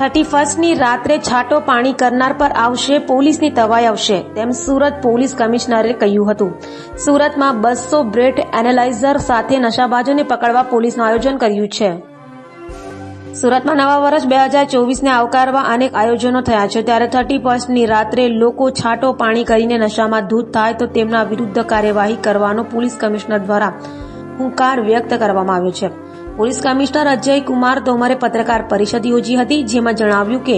31ની રાત્રે છાંટો પાણી કરનાર પર આવશે પોલીસની તવાઈ આવશે, તેમ સુરત પોલીસ કમિશનરે કહ્યું હતું. સુરતમાં 200 બ્રેથ એનાલાઇઝર સાથે નશાબાજોને પકડવા પોલીસનું આયોજન કર્યું છે. સુરતમાં નવા વર્ષ 2024ને આવકારવા અનેક આયોજનો થયા છે, ત્યારે 31ની રાત્રે લોકો છાંટો પાણી કરીને નશામાં ધૂત થાય તો તેમના વિરુદ્ધ કાર્યવાહી કરવાનો પોલીસ કમિશનર દ્વારા હુંકાર વ્યક્ત કરવામાં આવ્યો છે. પોલીસ કમિશનર અજય કુમાર તોમરે પત્રકાર પરિષદ યોજી હતી, જેમાં જણાવ્યું કે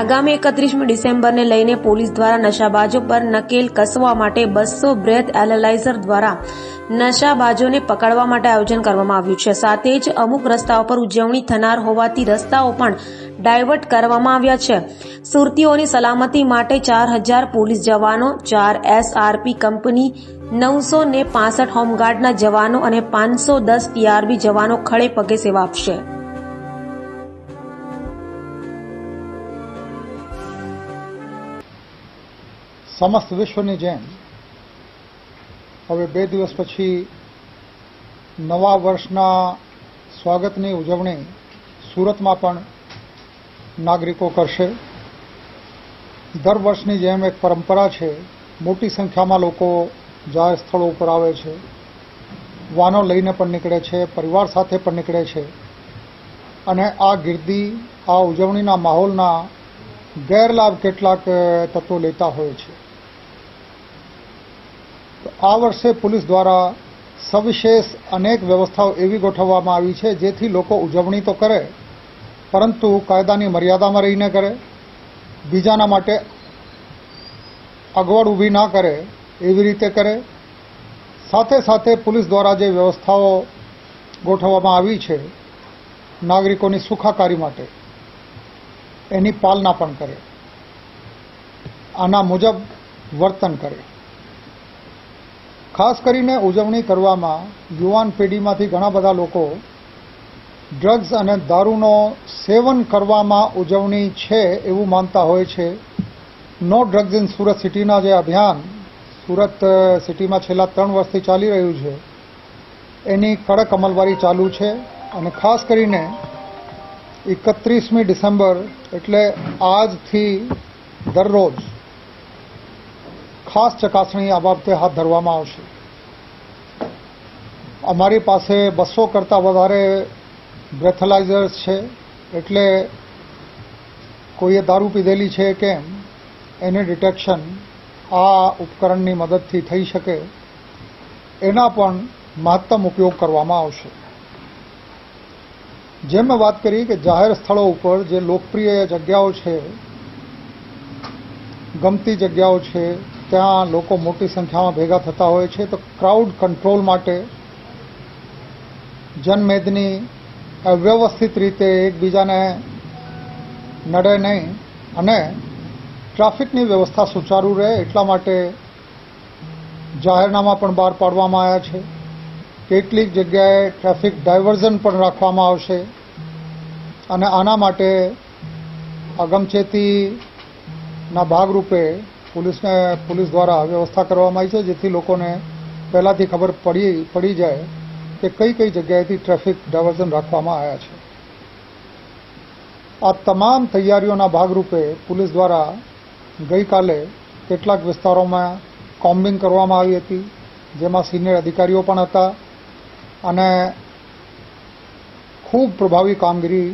આગામી 31મી ડિસેમ્બરને લઈને પોલીસ દ્વારા નશાબાજો પર નકેલ કસવા માટે 200 બ્રેથ એનાલાઇઝર દ્વારા નશાબાજોને પકડવા માટે આયોજન કરવામાં આવ્યું છે. સાથે જ અમુક રસ્તાઓ પર ઉજવણી થનાર હોવાથી રસ્તાઓ પણ ડાયવર્ટ કરવામાં આવ્યા છે. સુરતીઓની સલામતી માટે 4000 પોલીસ જવાનો, 4 SRP કંપની, 965 હોમગાર્ડના જવાનો અને 510 TRB જવાનો ખડે પગે સેવા આપશે. સમસ્ત વિશ્વની જેમ હવે 2 દિવસ પછી નવા વર્ષના સ્વાગતની ઉજવણી સુરતમાં પણ નાગરિકો કરશે. દર વર્ષની જેમ એક પરંપરા છે, મોટી સંખ્યામાં લોકો જાહેર સ્થળો ઉપર આવે છે, વાનો લઈને પણ નીકળે છે, પરિવાર સાથે પણ નીકળે છે અને આ ગીર્દી, આ ઉજવણીના માહોલના ગેરલાભ કેટલાક તત્વો લેતા હોય છે. આ વર્ષે પોલીસ દ્વારા સવિશેષ અનેક વ્યવસ્થાઓ એવી ગોઠવવામાં આવી છે જેથી લોકો ઉજવણી તો કરે પરંતુ કાયદાની મર્યાદામાં રહીને કરે, બીજાના માટે અગવડ ઊભી ના કરે એવી રીતે કરે. સાથે સાથે પોલીસ દ્વારા જે વ્યવસ્થાઓ ગોઠવવામાં આવી છે નાગરિકોની સુખાકારી માટે, એની પાલના પણ કરે, આના મુજબ વર્તન કરે. ખાસ કરીને ઉજવણી કરવામાં યુવાન પેઢીમાંથી ઘણા બધા લોકો ડ્રગ્સ અને દારૂનો સેવન કરવામાં ઉજવણી છે એવું માનતા હોય છે. નો ડ્રગ્સ ઇન સુરત સિટીના જે અભિયાન સુરત સિટીમાં છેલ્લા 3 વર્ષથી ચાલી રહ્યું છે, એની કડક અમલવારી ચાલુ છે અને ખાસ કરીને 31મી ડિસેમ્બર એટલે આજથી દરરોજ ખાસ ચકાસણી આ બાબતે હાથ ધરવામાં આવશે. અમારી પાસે 200 કરતાં વધારે બ્રેથેલાઇઝર્સ છે, એટલે કોઈએ દારૂ પીધેલી છે કેમ એની ડિટેક્શન આ ઉપકરણની મદદથી થઈ શકે, એના પણ મહત્તમ ઉપયોગ કરવામાં આવશે. જેમ મેં વાત કરી કે જાહેર સ્થળો ઉપર જે લોકપ્રિય જગ્યાઓ છે, ગમતી જગ્યાઓ છે, ત્યાં લોકો મોટી સંખ્યામાં ભેગા થતા હોય છે, તો ક્રાઉડ કંટ્રોલ માટે જનમેદની અવ્યવસ્થિત રીતે એકબીજાને નડે નહીં અને ટ્રાફિકની વ્યવસ્થા સુચારુ રહે એટલા માટે જાહેરનામા પણ બહાર પાડવામાં આવ્યા છે. કેટલીક જગ્યાએ ટ્રાફિક ડાયવર્ઝન પણ રાખવામાં આવશે અને આના માટે અગમચેતીના ભાગરૂપે પોલીસ દ્વારા વ્યવસ્થા કરવામાં આવી છે, જેથી લોકોને પહેલાંથી ખબર પડી જાય કે કઈ કઈ જગ્યાએથી ટ્રાફિક ડાયવર્ઝન રાખવામાં આવ્યા છે. આ તમામ તૈયારીઓના ભાગરૂપે પોલીસ દ્વારા ગઈકાલે કેટલાક વિસ્તારોમાં કોમ્બિંગ કરવામાં આવી હતી, જેમાં સિનિયર અધિકારીઓ પણ હતા અને ખૂબ પ્રભાવી કામગીરી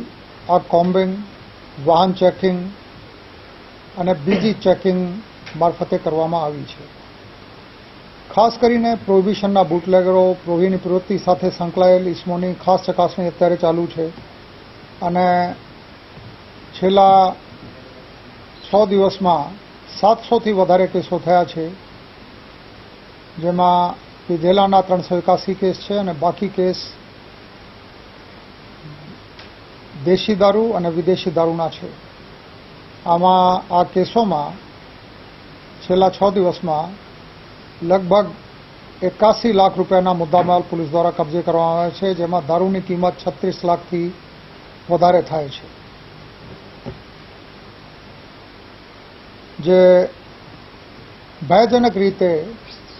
આ કોમ્બિંગ, વાહન ચેકિંગ અને બીજી ચેકિંગ મારફતે કરવામાં આવી છે. ખાસ કરીને પ્રોહિબિશનના બુટલેગરો, પ્રોહિની પ્રવૃત્તિ સાથે સંકળાયેલ ઇસમોની ખાસ ચકાસણી અત્યારે ચાલુ છે અને છેલ્લા 6 દિવસમાં 700થી વધારે કેસો થયા છે, જેમાં પીધેલાના 381 કેસ છે અને બાકી કેસ દેશી દારૂ અને વિદેશી દારૂના છે. આમાં આ કેસોમાં છેલ્લા 6 દિવસમાં લગભગ 81 લાખ રૂપિયાના મુદ્દામાલ પોલીસ દ્વારા કબજે કરવામાં આવે છે, જેમાં દારૂની કિંમત 36 લાખથી વધારે થાય છે. જે ભયજનક રીતે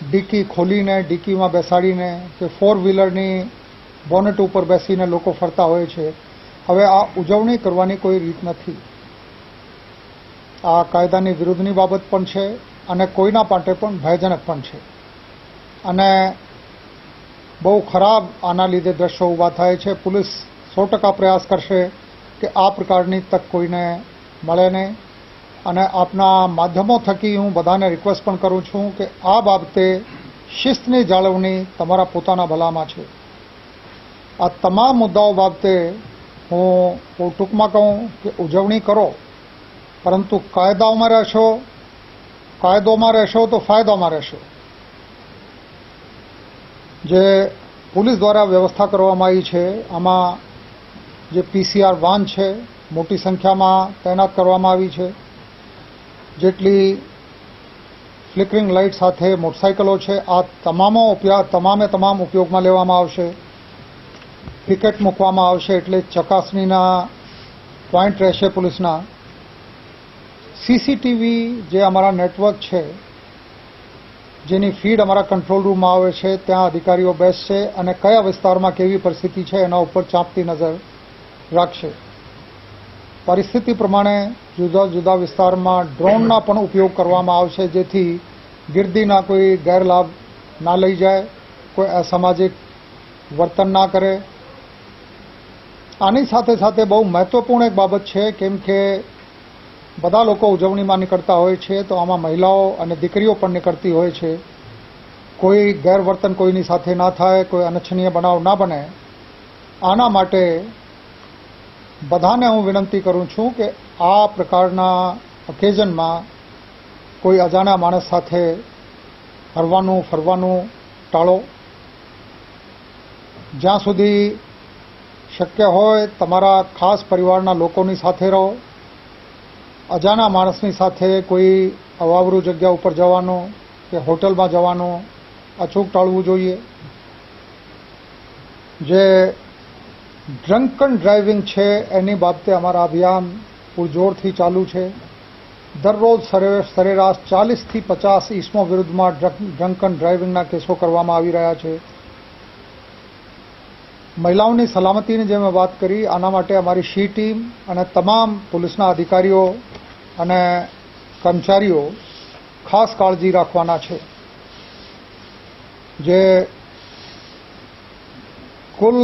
ડીકી ખોલીને, ડીકીમાં બેસાડીને કે 4 વ્હીલરની બોનેટ ઉપર બેસીને લોકો ફરતા હોય છે. હવે આ ઉજવણી કરવાની કોઈ રીત નથી. આ કાયદાની વિરુદ્ધની બાબત પણ છે અને કોઈના માટે પણ ભયજનક પણ છે અને બહુ ખરાબ આના લીધે દ્રશ્યો ઊભા થાય છે. પોલીસ 100% પ્રયાસ કરશે કે આ પ્રકારની તક કોઈને મળે નહીં અને આપના માધ્યમો થકી હું બધાને રિક્વેસ્ટ પણ કરું છું કે આ બાબતે શિસ્તની જાળવણી તમારા પોતાના ભલામાં છે. આ તમામ મુદ્દાઓ બાબતે હું ટૂંકમાં કહું કે ઉજવણી કરો, પરંતુ કાયદાઓમાં રહેશો તો ફાયદામાં રહેશો. જે પોલીસ દ્વારા વ્યવસ્થા કરવામાં આવી છે આમાં જે PCR વાન છે મોટી સંખ્યામાં તૈનાત કરવામાં આવી છે. જેટલી ફ્લિકરિંગ લાઇટ સાથે મોટરસાઇકલો છે આ તમામ ઉપયોગમાં લેવામાં આવશે. પિકેટ મૂકવામાં આવશે એટલે ચકાસણીના પોઈન્ટ રહેશે પોલીસના. CCTV જે અમારા નેટવર્ક છે જેની ફીડ અમારા કંટ્રોલ રૂમમાં આવે છે ત્યાં અધિકારીઓ બેસશે અને કયા વિસ્તારમાં કેવી પરિસ્થિતિ છે એના ઉપર ચાંપતી નજર રાખશે. પરિસ્થિતિ પ્રમાણે જુદા જુદા વિસ્તારમાં ડ્રોનના પણ ઉપયોગ કરવામાં આવશે જેથી ગીર્દીના કોઈ ગેરલાભ ના લઈ જાય, કોઈ અસામાજિક વર્તન ના કરે. આની સાથે સાથે બહુ મહત્વપૂર્ણ એક બાબત છે કેમ કે બધા લોકો ઉજવણીમાં નીકળતા હોય છે તો આમાં મહિલાઓ અને દીકરીઓ પણ નીકળતી હોય છે. કોઈ ગેરવર્તન કોઈની સાથે ના થાય, કોઈ અનિચ્છનીય બનાવ ના બને. આના માટે બધાને હું વિનંતી કરું છું કે આ પ્રકારના ઓકેઝનમાં કોઈ અજાણ્યા માણસ સાથે હરવાનું ફરવાનું ટાળો. જ્યાં સુધી શક્ય હોય તમારા ખાસ પરિવારના લોકોની સાથે રહો. અજાણ્યા માણસની સાથે કોઈ અવાવરૂ જગ્યા ઉપર જવાનું કે હોટલમાં જવાનું અચૂક ટાળવું જોઈએ. જે ડ્રંકન ડ્રાઇવિંગ છે એની બાબતે અમારા અભિયાન પૂરજોરથી ચાલુ છે. દરરોજ સરેરાશ 40થી 50 ઇસમો વિરુદ્ધમાં ડ્રંકન ડ્રાઇવિંગના કેસો કરવામાં આવી રહ્યા છે. મહિલાઓની સલામતીની જે મેં વાત કરી આના માટે અમારી શી ટીમ અને તમામ પોલીસના અધિકારીઓ અને કર્મચારીઓ ખાસ કાળજી રાખવાના છે. જે કુલ